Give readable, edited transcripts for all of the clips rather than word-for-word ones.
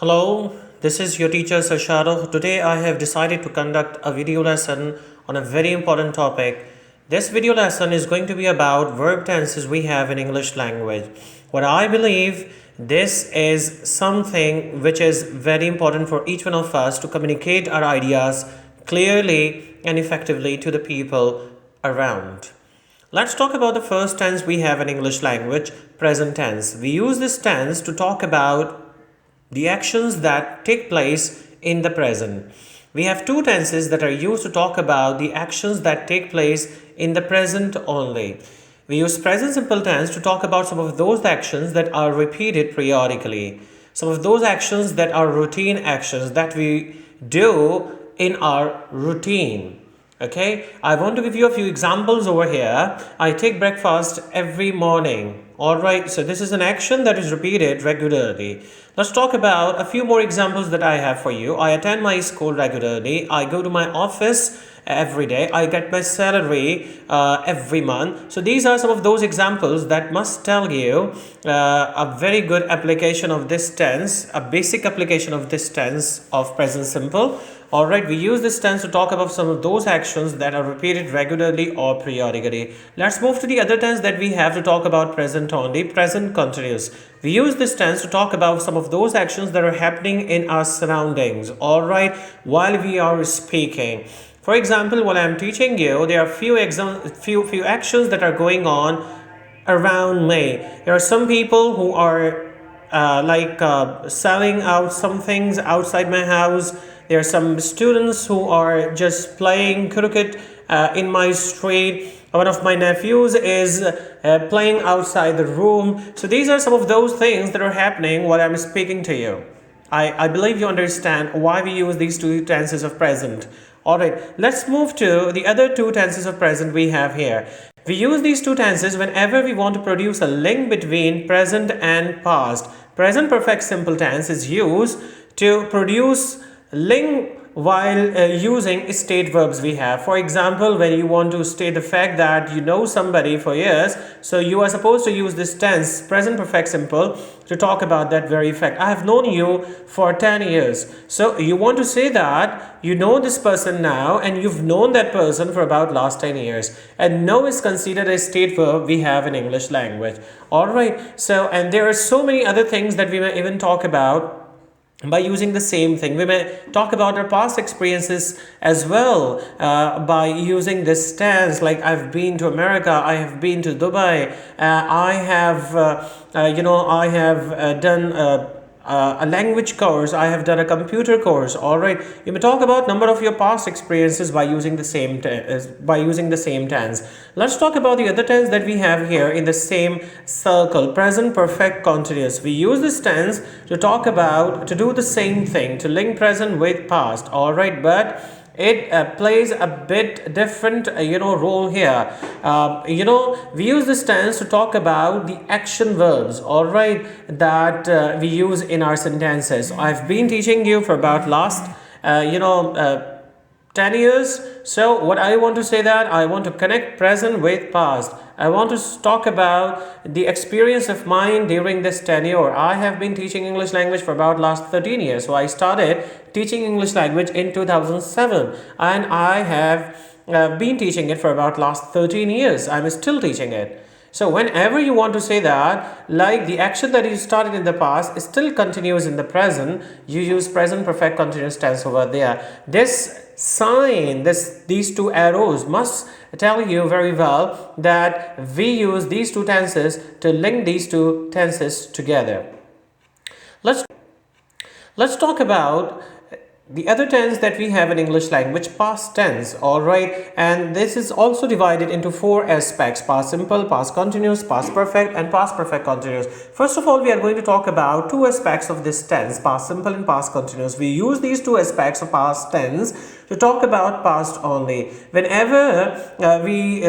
Hello, this is your teacher Sir Shahrukh. Today I have decided to conduct a video lesson on a very important topic. This video lesson is going to be about verb tenses we have in English language. What I believe this is something which is very important for each one of us to communicate our ideas clearly and effectively to the people around. Let's talk about the first tense we have in English language, present tense. We use this tense to talk about the actions that take place in the present. We have two tenses that are used to talk about the actions that take place in the present only. We use present simple tense to talk about some of those actions that are repeated periodically. Some of those actions that are routine actions that we do in our routine. Okay, I want to give you a few examples over here. I take breakfast every morning. Alright, so this is an action that is repeated regularly. Let's talk about a few more examples that I have for you. I attend my school regularly. I go to my office every day. I get my salary every month. So these are some of those examples that must tell you a very good application of this tense, a basic application of this tense of present simple. Alright, we use this tense to talk about some of those actions that are repeated regularly or periodically. Let's move to the other tense that we have to talk about present only, present continuous. We use this tense to talk about some of those actions that are happening in our surroundings, alright, while we are speaking. For example, while I am teaching you, there are few actions that are going on around me. There are some people who are selling out some things outside my house. There are some students who are just playing cricket in my street. One of my nephews is playing outside the room. So these are some of those things that are happening while I'm speaking to you. I believe you understand why we use these two tenses of present. Alright, let's move to the other two tenses of present we have here. We use these two tenses whenever we want to produce a link between present and past. Present perfect simple tense is used to produce link while using state verbs we have. For example, when you want to state the fact that you know somebody for years, so you are supposed to use this tense, present perfect simple, to talk about that very fact. I have known you for 10 years. So you want to say that you know this person now and you've known that person for about last 10 years. And know is considered a state verb we have in English language. Alright, so and there are so many other things that we may even talk about by using the same thing. We may talk about our past experiences as well by using this tense, like I've been to America, I have been to Dubai, I have done a language course, I have done a computer course. All right, you may talk about number of your past experiences by using the same tense. Let's talk about the other tense that we have here in the same circle, present perfect continuous. We use this tense to talk about, to do the same thing, to link present with past. All right, but it plays a bit different role here. We use this tense to talk about the action verbs, all right, that we use in our sentences. I've been teaching you for about last 10 years. So what I want to say, that I want to connect present with past. I want to talk about the experience of mine during this tenure. I have been teaching English language for about last 13 years. So I started teaching English language in 2007 and I have been teaching it for about last 13 years. I'm still teaching it. So whenever you want to say that, like the action that you started in the past still continues in the present, you use present perfect continuous tense over there. This sign, these two arrows must tell you very well that we use these two tenses to link these two tenses together. Let's talk about the other tense that we have in English language, past tense. All right, and this is also divided into four aspects: past simple, past continuous, past perfect, and past perfect continuous. First of all, we are going to talk about two aspects of this tense, past simple and past continuous. We use these two aspects of past tense to talk about past only. Whenever we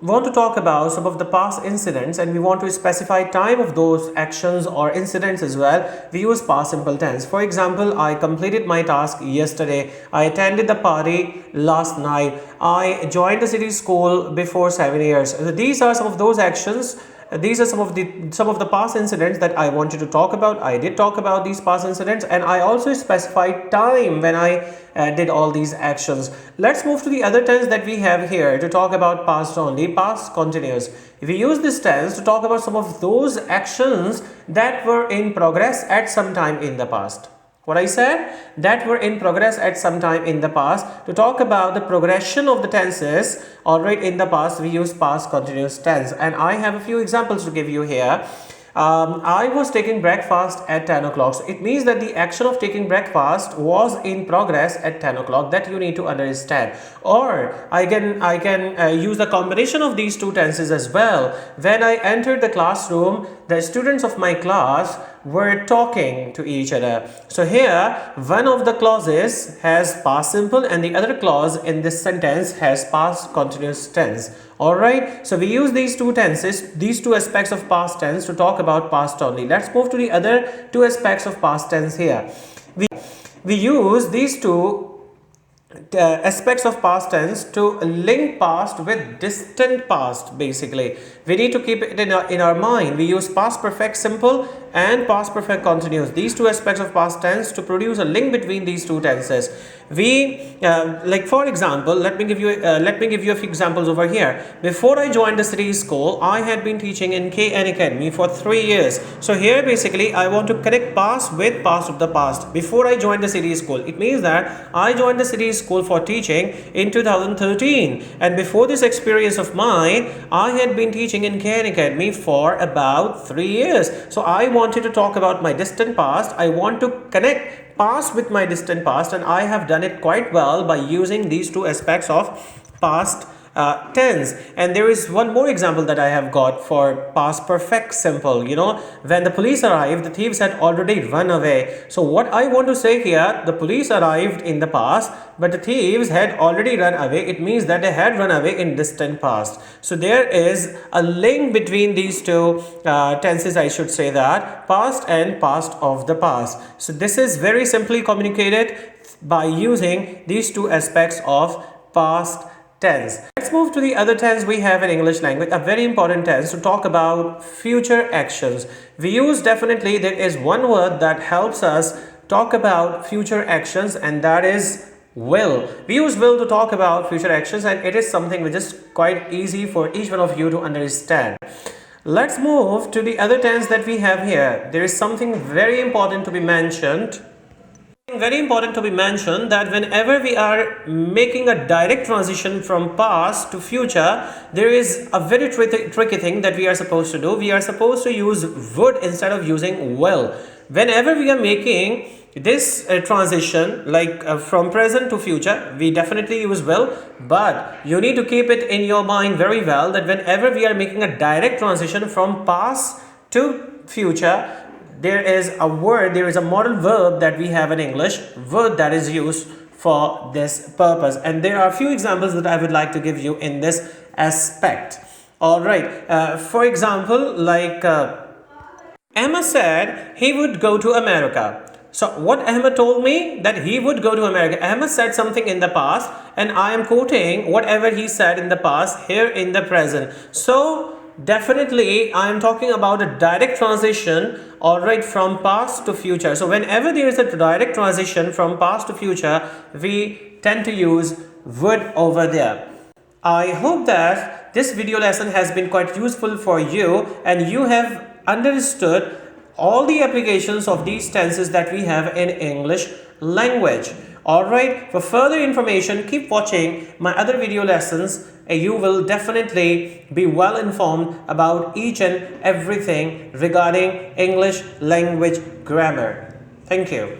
want to talk about some of the past incidents and we want to specify time of those actions or incidents as well, we use past simple tense. For example, I completed my task yesterday, I attended the party last night, I joined the city school before 7 years. So these are some of those actions these are some of the past incidents that I wanted to talk about. I did talk about these past incidents, and I also specified time when I did all these actions. Let's move to the other tense that we have here to talk about past only, past continuous. We use this tense to talk about some of those actions that were in progress at some time in the past. What I said, that were in progress at some time in the past. To talk about the progression of the tenses, alright, in the past, we use past continuous tense. And I have a few examples to give you here. I was taking breakfast at 10 o'clock. So it means that the action of taking breakfast was in progress at 10 o'clock. That you need to understand. Or I can use the combination of these two tenses as well. When I entered the classroom, the students of my class were talking to each other. So here one of the clauses has past simple and the other clause in this sentence has past continuous tense. Alright, so we use these two tenses, these two aspects of past tense to talk about past only. Let's move to the other two aspects of past tense here. We use these two aspects of past tense to link past with distant past. Basically, we need to keep it in our mind. We use past perfect simple and past perfect continuous, these two aspects of past tense, to produce a link between these two tenses. We like, for example, let me give you a few examples over here. Before I joined the city school, I had been teaching in KN Academy for 3 years. So here basically I want to connect past with past of the past. Before I joined the city school, it means that I joined the city school for teaching in 2013, and before this experience of mine, I had been teaching in KN Academy for about 3 years. So I wanted to talk about my distant past. I want to connect past with my distant past, and I have done it quite well by using these two aspects of past tense. And there is one more example that I have got for past perfect simple. You know, when the police arrived, the thieves had already run away. So what I want to say here, the police arrived in the past, but the thieves had already run away. It means that they had run away in distant past. So there is a link between these two tenses, I should say, that past and past of the past. So this is very simply communicated by using these two aspects of past tense. Let's move to the other tense we have in English language, a very important tense to talk about future actions. We use, definitely there is one word that helps us talk about future actions, and that is will. We use will to talk about future actions, and it is something which is quite easy for each one of you to understand. Let's move to the other tense that we have here. There is something very important to be mentioned. That whenever we are making a direct transition from past to future, there is a very tricky thing that we are supposed to do. We are supposed to use would instead of using will. Whenever we are making this transition, like from present to future, we definitely use will, but you need to keep it in your mind very well that whenever we are making a direct transition from past to future, there is a word, there is a model verb that we have in English, word that is used for this purpose. And there are a few examples that I would like to give you in this aspect. Alright, for example, like Emma said he would go to America. So what Emma told me, that he would go to America. Emma said something in the past, and I am quoting whatever he said in the past here in the present. So definitely I am talking about a direct transition, alright, from past to future. So whenever there is a direct transition from past to future, we tend to use would over there. I hope that this video lesson has been quite useful for you, and you have understood all the applications of these tenses that we have in English language. Alright, for further information, keep watching my other video lessons. You will definitely be well informed about each and everything regarding English language grammar. Thank you.